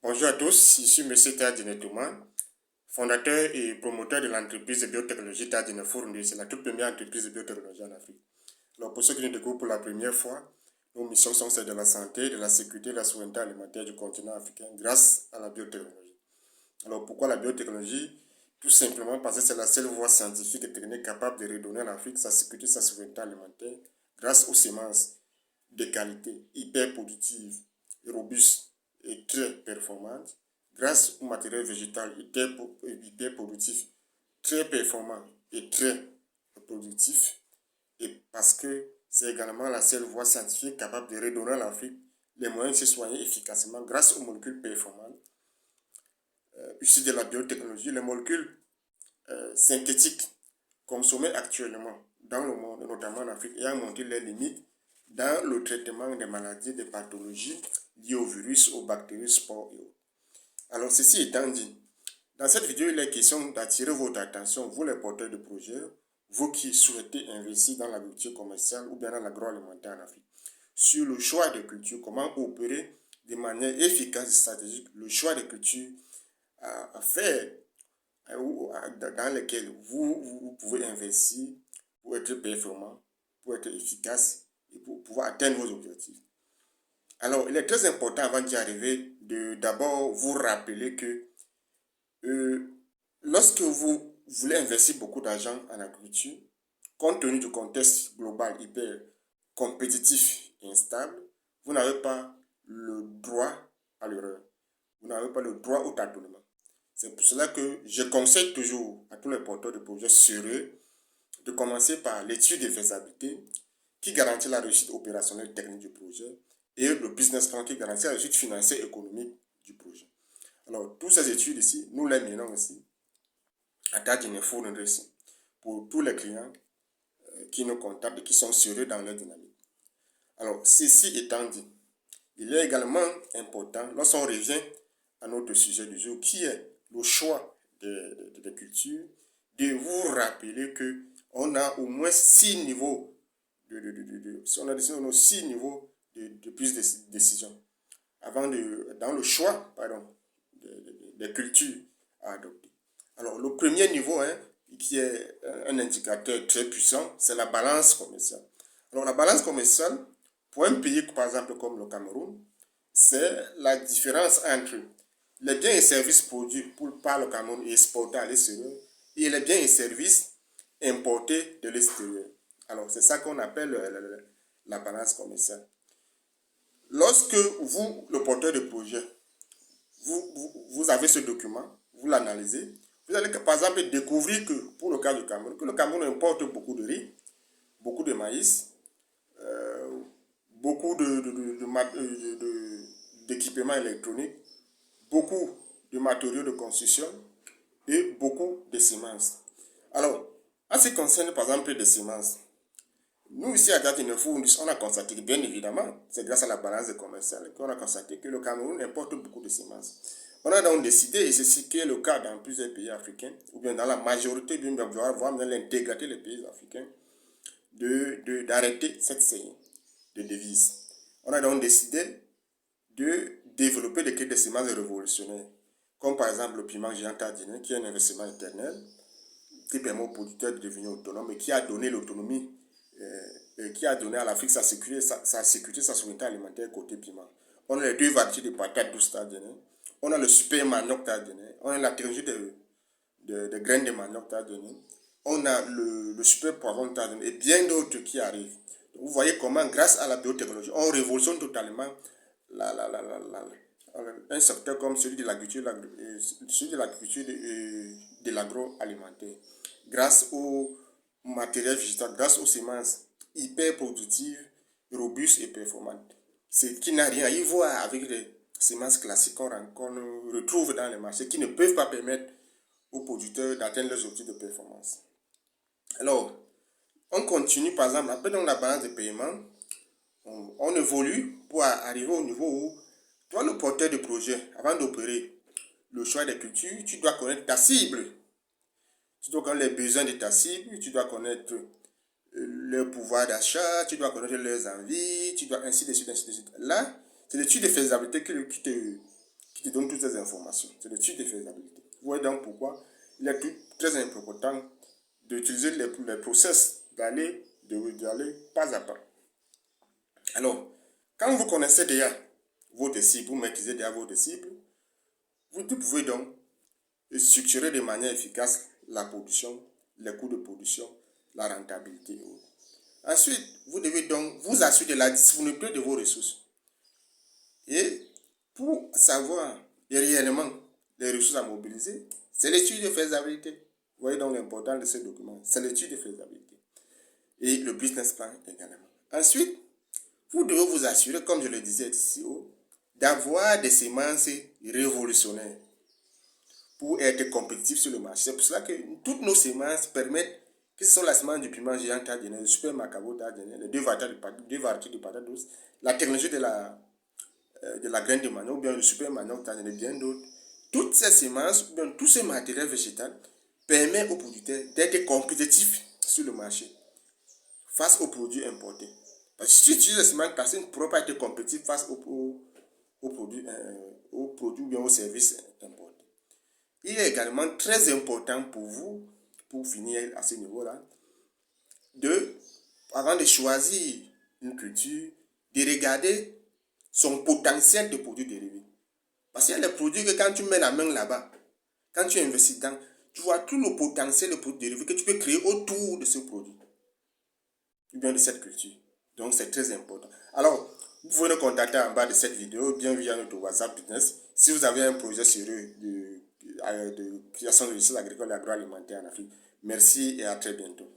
Bonjour à tous, ici M. Tadine Touman, fondateur et promoteur de l'entreprise de biotechnologie Tadine Fourni. C'est la toute première entreprise de biotechnologie en Afrique. Alors pour ceux qui nous découvrent pour la première fois, nos missions sont celles de la santé, de la sécurité et de la souveraineté alimentaire du continent africain grâce à la biotechnologie. Alors pourquoi la biotechnologie? Tout simplement parce que c'est la seule voie scientifique et technique capable de redonner à l'Afrique sa sécurité et sa souveraineté alimentaire grâce aux semences de qualité, hyper productives et robustes et très performantes, grâce au matériel végétal hyper productif, très performant et très productif, et parce que c'est également la seule voie scientifique capable de redonner à l'Afrique les moyens de se soigner efficacement grâce aux molécules performantes issues de la biotechnologie. Les molécules synthétiques consommées actuellement dans le monde, notamment en Afrique, ayant montré leurs limites dans le traitement des maladies, des pathologies liées aux virus, aux bactéries, spores et autres. Alors, ceci étant dit, dans cette vidéo, il est question d'attirer votre attention, vous les porteurs de projets, vous qui souhaitez investir dans l'agriculture commerciale ou bien dans l'agroalimentaire en Afrique, sur le choix de culture, comment opérer de manière efficace et stratégique le choix de culture à faire dans lesquels vous pouvez investir pour être performant, pour être efficace et pour pouvoir atteindre vos objectifs. Alors, il est très important avant d'y arriver de d'abord vous rappeler que lorsque vous voulez investir beaucoup d'argent en agriculture, compte tenu du contexte global hyper compétitif et instable, vous n'avez pas le droit à l'erreur. Vous n'avez pas le droit au tâtonnement. C'est pour cela que je conseille toujours à tous les porteurs de projets sérieux de commencer par l'étude de faisabilité qui garantit la réussite opérationnelle et technique du projet et le business plan qui garantit la réussite financière et économique du projet. Alors, toutes ces études ici, nous les menons ici à Tadine Fournier ici pour tous les clients qui nous contactent et qui sont sérieux dans leur dynamique. Alors, ceci étant dit, il est également important, lorsqu'on revient à notre sujet du jour, qui est le choix des cultures, de vous rappeler que on a au moins 6 niveaux si on a décidé 6 niveaux de prise de décision dans le choix des cultures à adopter. Alors, le premier niveau, qui est un indicateur très puissant, c'est la balance commerciale. Alors, la balance commerciale, pour un pays, par exemple, comme le Cameroun, c'est la différence entre les biens et services produits par le Cameroun et exportés à l'extérieur et les biens et services importés de l'extérieur. Alors, c'est ça qu'on appelle la balance commerciale. Lorsque vous, le porteur de projet, vous avez ce document, vous l'analysez, vous allez par exemple découvrir que, pour le cas du Cameroun, que le Cameroun importe beaucoup de riz, beaucoup de maïs, beaucoup d'équipements électroniques, beaucoup de matériaux de construction et beaucoup de semences. Alors, en ce qui concerne par exemple des semences, nous ici à Datinefou, on a constaté que bien évidemment, c'est grâce à la balance commerciale qu'on a constaté que le Cameroun importe beaucoup de semences. On a donc décidé, et c'est ce qui est le cas dans plusieurs pays africains, ou bien dans la majorité, voire dans l'intégralité des pays africains, d'arrêter cette série de devises. On a donc décidé de développer des semences révolutionnaires, comme par exemple le piment géant tardinien, qui est un investissement éternel, qui permet aux producteurs de devenir autonomes et qui a donné l'autonomie, qui a donné à l'Afrique sa sécurité, sa souveraineté alimentaire côté piment. On a les deux variétés de patates douces tardinien, on a le super manioc tardinien, on a la technologie de graines de manioc tardinien, on a le super poivron tardinien et bien d'autres qui arrivent. Vous voyez comment, grâce à la biotechnologie, on révolutionne totalement un secteur comme celui de l'agriculture de l'agroalimentaire. Grâce au matériel végétal, grâce aux semences hyper productives, robustes et performantes. Ce qui n'a rien à voir avec les semences classiques qu'on retrouve dans les marchés, qui ne peuvent pas permettre aux producteurs d'atteindre leurs objectifs de performance. Alors, on continue par exemple, après dans la balance de paiement, on évolue pour arriver au niveau où toi, le porteur de projet, avant d'opérer le choix des cultures, tu dois connaître ta cible. Tu dois connaître les besoins de ta cible, tu dois connaître leur pouvoir d'achat, tu dois connaître leurs envies, tu dois ainsi de suite, ainsi de suite. Là, c'est l'étude de faisabilité qui te donne toutes ces informations. C'est l'étude de faisabilité. Vous voyez donc pourquoi il est très important d'utiliser les process, d'aller pas à pas. Alors, quand vous connaissez déjà votre cible, vous maîtrisez déjà votre cible, vous pouvez donc structurer de manière efficace la production, les coûts de production, la rentabilité. Ensuite, vous devez donc vous assurer de la disponibilité de vos ressources. Et pour savoir réellement les ressources à mobiliser, c'est l'étude de faisabilité. Vous voyez donc l'importance de ce document, c'est l'étude de faisabilité. Et le business plan également. Ensuite, vous devez vous assurer, comme je le disais ici haut, d'avoir des semences révolutionnaires pour être compétitif sur le marché. C'est pour cela que toutes nos semences permettent, que ce soit la semence du piment géant tardinais, le super macabo tardinais, les deux variétés de patates douces, la technologie de la graine de manioc, ou bien le super manioc tardinais, bien d'autres. Toutes ces semences, ou bien tout ce matériel végétal permet aux producteurs d'être compétitifs sur le marché face aux produits importés. Parce que si tu utilises les semences classiques, tu ne pourras pas être compétitif face aux produits ou bien aux services importés. Il est également très important pour vous, pour finir à ce niveau-là, avant de choisir une culture, de regarder son potentiel de produits dérivés. Parce qu'il y a des produits que quand tu mets la main là-bas, quand tu investis dedans, tu vois tout le potentiel de produits dérivés que tu peux créer autour de ce produit, ou bien de cette culture. Donc c'est très important. Alors, vous pouvez nous contacter en bas de cette vidéo, bien via notre WhatsApp Business, si vous avez un projet sérieux de création de richesse agricole et agroalimentaire en Afrique. Merci et à très bientôt.